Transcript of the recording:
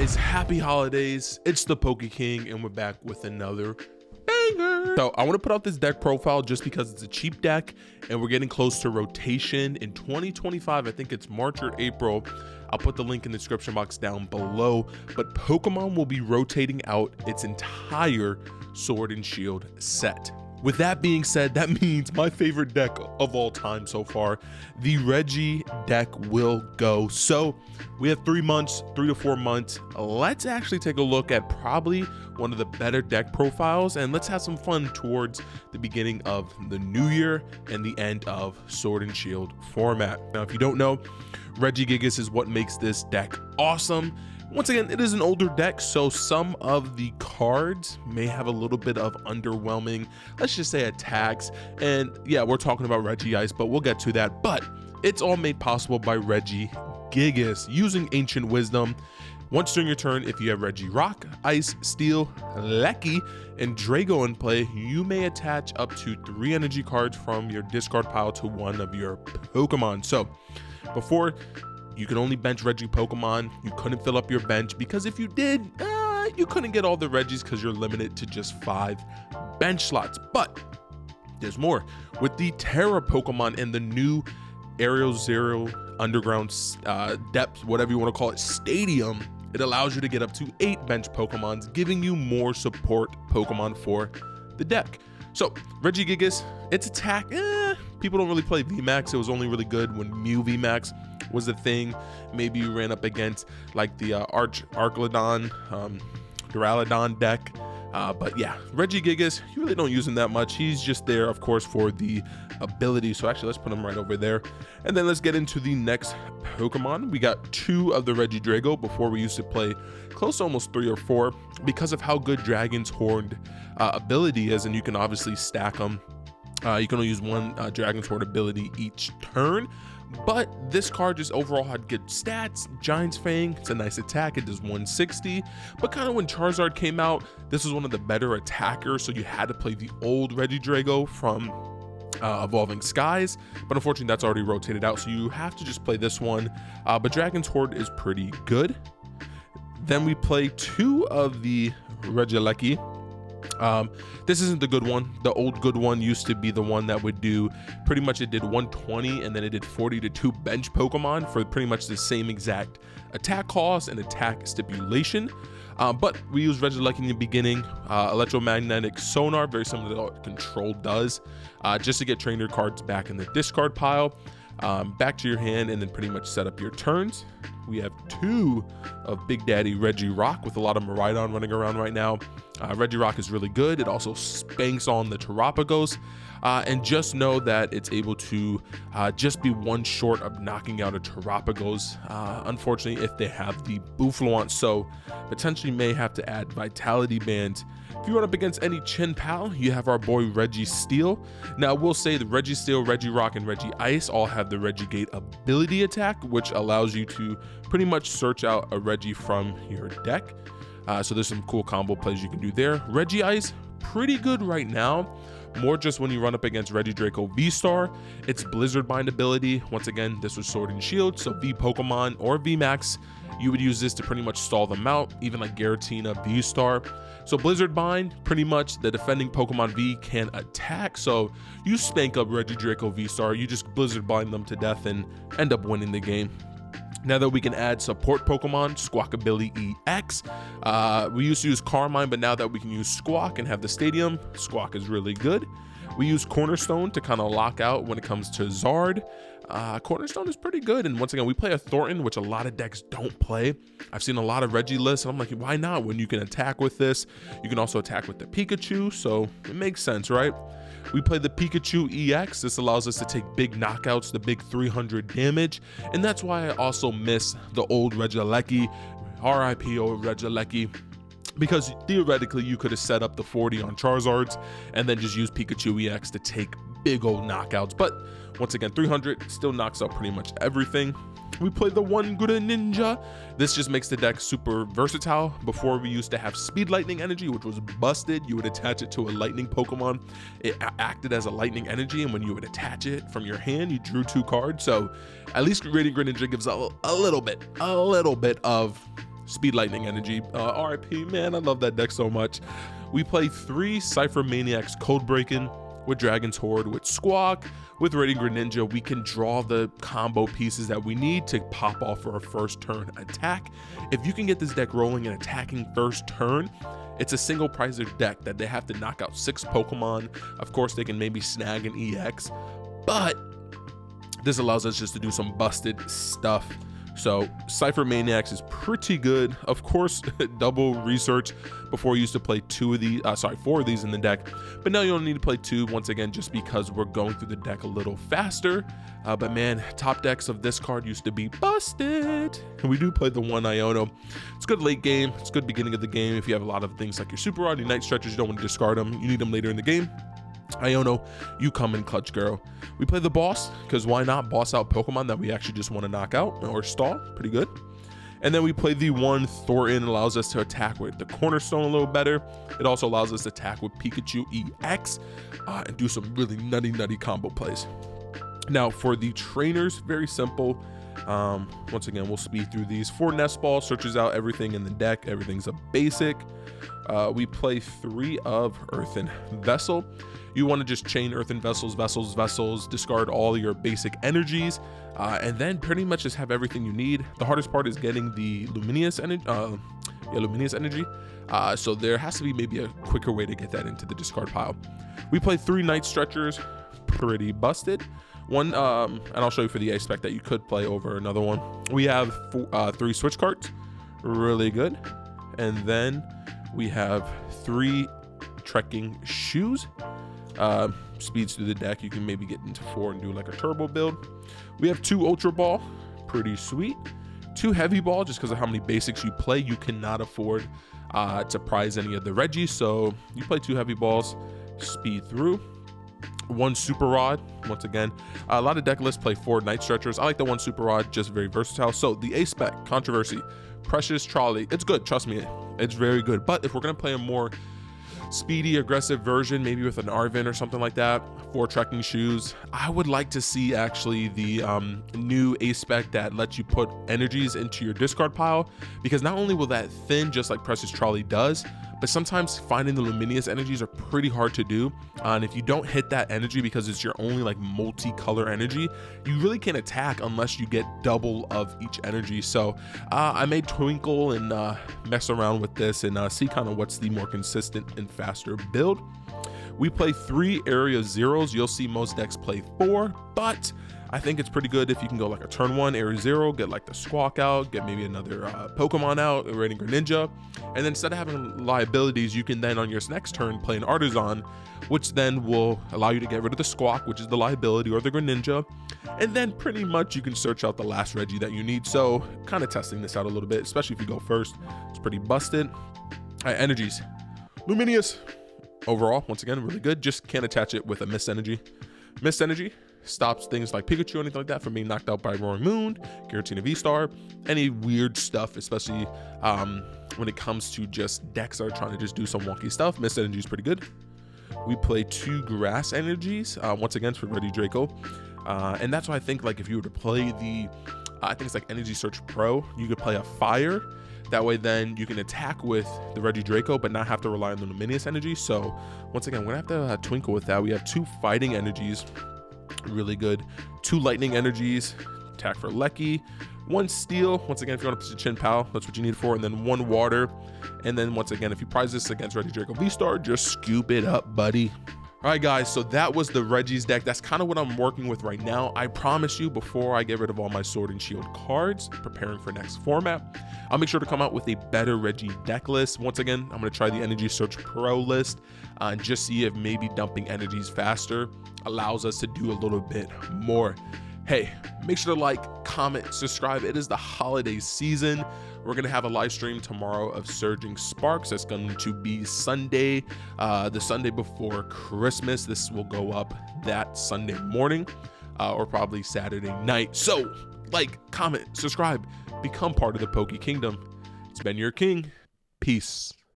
guys, happy holidays. It's the Poke King and we're back with another banger. So I want to put out this deck profile just because it's a cheap deck and we're getting close to rotation in 2025. I think it's March or April. I'll put the link in the description box down below, but Pokemon will be rotating out its entire Sword and Shield set. With that being said, that means my favorite deck of all time so far, the Reggie deck, will go. So we have 3 months, 3 to 4 months. Let's actually take a look at probably one of the better deck profiles and let's have some fun towards the beginning of the new year and the end of Sword and Shield format. Now, if you don't know, Regigigas is what makes this deck awesome. Once again, it is an older deck, so some of the cards may have a little bit of underwhelming, let's just say, attacks. And yeah, we're talking about Regice, but we'll get to that. But it's all made possible by Regigigas using Ancient Wisdom. Once during your turn, if you have Regirock, Ice, Steel, Lecky, and Drago in play, you may attach up to 3 energy cards from your discard pile to one of your Pokemon. So before, you could only bench Reggie Pokemon. You couldn't fill up your bench because if you did, you couldn't get all the Regis because you're limited to just 5 bench slots. But there's more. With the Terra Pokemon and the new Aerial Zero Underground Depth, whatever you want to call it, Stadium, it allows you to get up to 8 bench Pokemons, giving you more support Pokemon for the deck. So Regigigas, its attack, people don't really play VMAX. It was only really good when Mew VMAX was the thing. Maybe you ran up against like the Archlodon, Duraludon deck. But yeah, Regigigas, you really don't use him that much. He's just there, of course, for the ability. So actually, let's put him right over there. And then let's get into the next Pokemon. We got 2 of the Regidrago. Before we used to play close to almost 3 or 4 because of how good Dragon's Horned ability is. And you can obviously stack them. You can only use 1 Dragon's Horde ability each turn. But this card just overall had good stats. Giant's Fang, it's a nice attack. It does 160. But kind of when Charizard came out, this was one of the better attackers. So you had to play the old Regidrago from Evolving Skies. But unfortunately, that's already rotated out. So you have to just play this one. But Dragon's Horde is pretty good. Then we play 2 of the Regieleki. This isn't the good one. The old good one used to be the one that would do pretty much, it did 120 and then it did 40 to 2 bench Pokemon for pretty much the same exact attack cost and attack stipulation. But we use Regieleki in the beginning. Electromagnetic Sonar, very similar to what Control does, just to get trainer cards back in the discard pile, back to your hand, and then pretty much set up your turns. We have 2 of Big Daddy Regirock with a lot of Miraidon running around right now. Regirock is really good. It also spanks on the Terapagos. And just know that it's able to just be 1 short of knocking out a Terapagos. Unfortunately, if they have the Bouffalant, so potentially may have to add Vitality Bands. If you run up against any Chin Pal, you have our boy Registeel. Now, we'll say the Registeel, Regirock, and Regice all have the Regigate ability attack, which allows you to pretty much search out a Regi from your deck. So there's some cool combo plays you can do there. Regice, pretty good right now. More just when you run up against Regidraco V-Star. Its Blizzard Bind ability, once again, this was Sword and Shield, so V Pokemon or VMAX, you would use this to pretty much stall them out, even like Giratina V-Star. So Blizzard Bind, pretty much the defending Pokemon V can attack, so you spank up Regidraco V-Star, you just Blizzard Bind them to death and end up winning the game. Now that we can add support Pokemon, Squawkabilly EX. We used to use Carmine, but now that we can use Squawk and have the Stadium, Squawk is really good. We use Cornerstone to kind of lock out when it comes to Zard. Cornerstone is pretty good. And once again, we play a Thornton, which a lot of decks don't play. I've seen a lot of Regi lists, and I'm like, why not? When you can attack with this, you can also attack with the Pikachu, so it makes sense, right? We play the Pikachu EX. This allows us to take big knockouts, the big 300 damage. And that's why I also miss the old Regieleki, RIP old Regieleki, because theoretically you could have set up the 40 on Charizards and then just use Pikachu EX to take big old knockouts. But once again, 300 still knocks out pretty much everything. We play the One Greninja. This just makes the deck super versatile. Before, we used to have Speed Lightning Energy, which was busted. You would attach it to a lightning Pokemon. It acted as a lightning energy, and when you would attach it from your hand, you drew 2 cards. So at least Radiant Greninja gives a little bit of Speed Lightning Energy. RIP, man, I love that deck so much. We play 3 Cypher Maniacs Code Breaking with Dragon's Horde, with Squawk, with Raging Greninja. We can draw the combo pieces that we need to pop off for our first turn attack. If you can get this deck rolling and attacking first turn, it's a single prizer deck that they have to knock out 6 Pokemon. Of course, they can maybe snag an EX, but this allows us just to do some busted stuff. So Cypher Maniacs is pretty good. Of course, double research before you used to play 4 of these in the deck, but now you only need to play 2 once again, just because we're going through the deck a little faster. But man, top decks of this card used to be busted. And we do play the 1 Iono. It's good late game. It's good beginning of the game. If you have a lot of things like your Super Rod, your Night Stretchers, you don't want to discard them. You need them later in the game. Iono, you come in clutch, girl. We play the boss, because why not boss out Pokemon that we actually just want to knock out or stall? Pretty good. And then we play the 1 Thornton, allows us to attack with the Cornerstone a little better. It also allows us to attack with Pikachu EX and do some really nutty combo plays. Now for the trainers, very simple. Once again, we'll speed through these. 4 Nest Ball searches out everything in the deck. Everything's a basic. We play 3 of Earthen Vessel. You want to just chain Earthen Vessels, discard all your basic energies, and then pretty much just have everything you need. The hardest part is getting the Luminous Energy. So there has to be maybe a quicker way to get that into the discard pile. We play 3 Night Stretchers, pretty busted. One, and I'll show you for the A spec that you could play over another one. We have 3 Switch Cards, really good. And then we have 3 Trekking Shoes. Speeds through the deck. You can maybe get into 4 and do like a turbo build. We have 2 Ultra Ball, pretty sweet. 2 Heavy Ball, just because of how many basics you play, you cannot afford to prize any of the Regis, so you play 2 Heavy Balls, speed through. 1 Super Rod, once again, a lot of deck lists play 4 Night Stretchers. I like the 1 Super Rod, just very versatile. So the A spec, Controversy, Precious Trolley, it's good, trust me, it's very good. But if we're gonna play a more speedy, aggressive version, maybe with an Arvin or something like that, 4 Trekking Shoes, I would like to see actually the new A spec that lets you put energies into your discard pile, because not only will that thin just like Precious Trolley does, but sometimes finding the luminous energies are pretty hard to do. And if you don't hit that energy because it's your only like multicolor energy, you really can't attack unless you get double of each energy. So I may twinkle and mess around with this and see kind of what's the more consistent and faster build. We play 3 Area Zeros. You'll see most decks play 4, but I think it's pretty good if you can go like a turn 1 Area Zero, get like the Squawk out, get maybe another Pokemon out, a Raging Greninja, and then instead of having liabilities, you can then on your next turn play an Artisan, which then will allow you to get rid of the Squawk, which is the liability, or the Greninja, and then pretty much you can search out the last Reggie that you need. So kind of testing this out a little bit, especially if you go first. It's pretty busted. All right, energies. Luminous. Overall, once again, really good. Just can't attach it with a Mist Energy. Mist Energy stops things like Pikachu or anything like that from being knocked out by Roaring Moon, Giratina V-Star, any weird stuff, especially when it comes to just decks that are trying to just do some wonky stuff. Mist Energy is pretty good. We play 2 Grass Energies, once again for Ready Draco. And that's why I think like if you were to play the, I think it's like Energy Search Pro, you could play a Fire. That way then you can attack with the Reggie Draco but not have to rely on the Luminous Energy. So once again, we're gonna have to twinkle with that. We have 2 Fighting Energies, really good. 2 Lightning Energies, attack for Lecky. 1 Steel, once again if you want to put your Chin Pal, that's what you need for. And then 1 Water. And then once again, if you prize this against Reggie Draco V-Star, just scoop it up, buddy. All right, guys, so that was the Reggie's deck. That's kind of what I'm working with right now. I promise you, before I get rid of all my Sword and Shield cards, preparing for next format, I'll make sure to come out with a better Reggie deck list. Once again, I'm going to try the Energy Search Pro list and just see if maybe dumping energies faster allows us to do a little bit more. Hey, make sure to like, comment, subscribe. It is the holiday season. We're going to have a live stream tomorrow of Surging Sparks. That's going to be Sunday, the Sunday before Christmas. This will go up that Sunday morning or probably Saturday night. So like, comment, subscribe, become part of the Poke Kingdom. It's been your king. Peace.